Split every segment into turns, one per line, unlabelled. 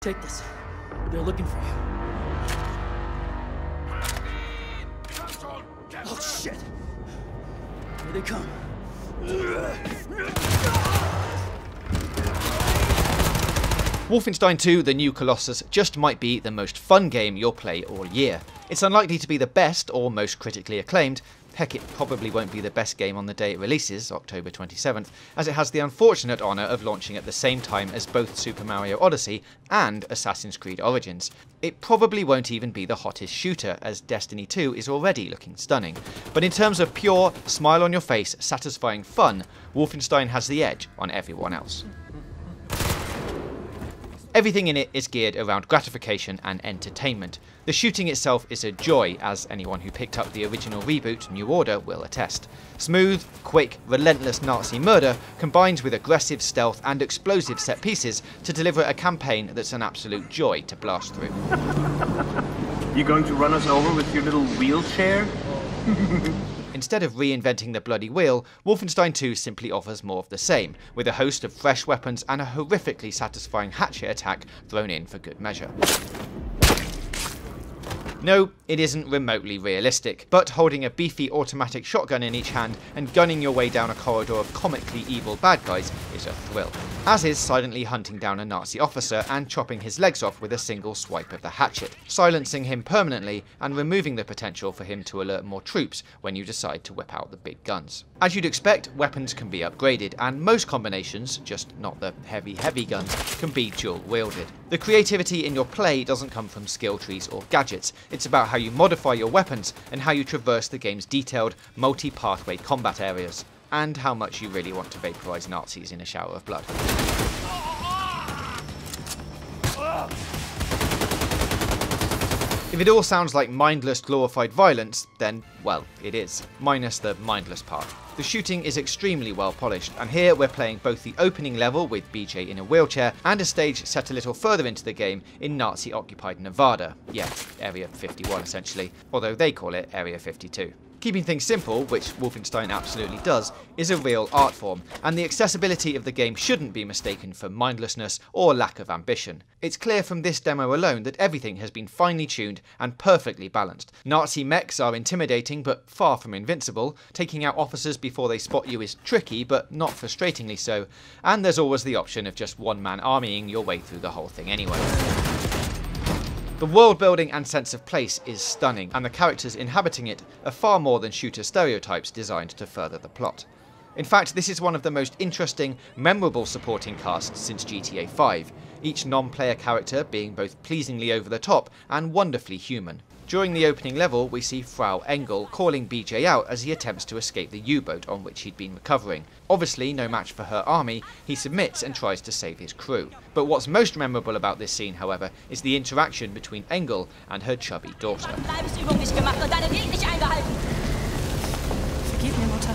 Take this. They're looking for you. Oh shit! Here they come.
Wolfenstein II: The New Colossus just might be the most fun game you'll play all year. It's unlikely to be the best or most critically acclaimed. Heck, it probably won't be the best game on the day it releases, October 27th, as it has the unfortunate honour of launching at the same time as both Super Mario Odyssey and Assassin's Creed Origins. It probably won't even be the hottest shooter, as Destiny 2 is already looking stunning. But in terms of pure, smile-on-your-face, satisfying fun, Wolfenstein has the edge on everyone else. Everything in it is geared around gratification and entertainment. The shooting itself is a joy, as anyone who picked up the original reboot, New Order, will attest. Smooth, quick, relentless Nazi murder combines with aggressive stealth and explosive set pieces to deliver a campaign that's an absolute joy to blast through.
You going to run us over with your little wheelchair?
Instead of reinventing the bloody wheel, Wolfenstein 2 simply offers more of the same, with a host of fresh weapons and a horrifically satisfying hatchet attack thrown in for good measure. No, it isn't remotely realistic, but holding a beefy automatic shotgun in each hand and gunning your way down a corridor of comically evil bad guys is a thrill. As is silently hunting down a Nazi officer and chopping his legs off with a single swipe of the hatchet, silencing him permanently and removing the potential for him to alert more troops when you decide to whip out the big guns. As you'd expect, weapons can be upgraded, and most combinations, just not the heavy guns, can be dual wielded. The creativity in your play doesn't come from skill trees or gadgets. It's about how you modify your weapons and how you traverse the game's detailed, multi-pathway combat areas, and how much you really want to vaporize Nazis in a shower of blood. If it all sounds like mindless, glorified violence, then, well, it is, minus the mindless part. The shooting is extremely well polished, and here we're playing both the opening level with BJ in a wheelchair and a stage set a little further into the game in Nazi-occupied Nevada. Yeah, Area 51 essentially, although they call it Area 52. Keeping things simple, which Wolfenstein absolutely does, is a real art form, and the accessibility of the game shouldn't be mistaken for mindlessness or lack of ambition. It's clear from this demo alone that everything has been finely tuned and perfectly balanced. Nazi mechs are intimidating but far from invincible, taking out officers before they spot you is tricky but not frustratingly so, and there's always the option of just one-man armying your way through the whole thing anyway. The world building and sense of place is stunning, and the characters inhabiting it are far more than shooter stereotypes designed to further the plot. In fact, this is one of the most interesting, memorable supporting casts since GTA 5, each non-player character being both pleasingly over the top and wonderfully human. During the opening level, we see Frau Engel calling BJ out as he attempts to escape the U-boat on which he'd been recovering. Obviously no match for her army, he submits and tries to save his crew. But what's most memorable about this scene, however, is the interaction between Engel and her chubby daughter.
Vergib mir, Mutter.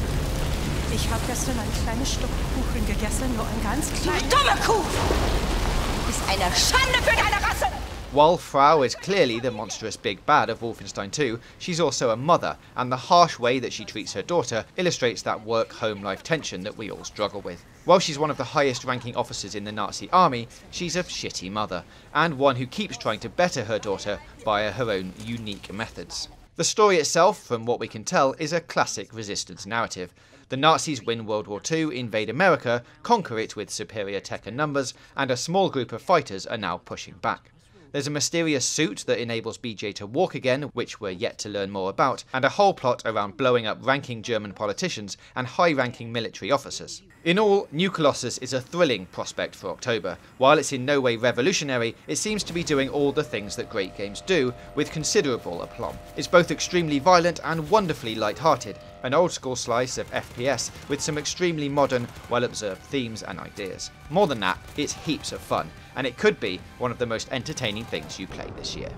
Ich habe gestern ein kleines Stück Kuchen gegessen, nur ein ganz kleines... Dumme Kuh! Du bist eine Schande für deine Rasse!
While Frau is clearly the monstrous big bad of Wolfenstein 2, she's also a mother, and the harsh way that she treats her daughter illustrates that work-home life tension that we all struggle with. While she's one of the highest ranking officers in the Nazi army, she's a shitty mother, and one who keeps trying to better her daughter via her own unique methods. The story itself, from what we can tell, is a classic resistance narrative. The Nazis win World War II, invade America, conquer it with superior tech and numbers, and a small group of fighters are now pushing back. There's a mysterious suit that enables BJ to walk again, which we're yet to learn more about, and a whole plot around blowing up ranking German politicians and high-ranking military officers. In all, New Colossus is a thrilling prospect for October. While it's in no way revolutionary, it seems to be doing all the things that great games do, with considerable aplomb. It's both extremely violent and wonderfully light-hearted, an old-school slice of FPS with some extremely modern, well-observed themes and ideas. More than that, it's heaps of fun, and it could be one of the most entertaining things you play this year.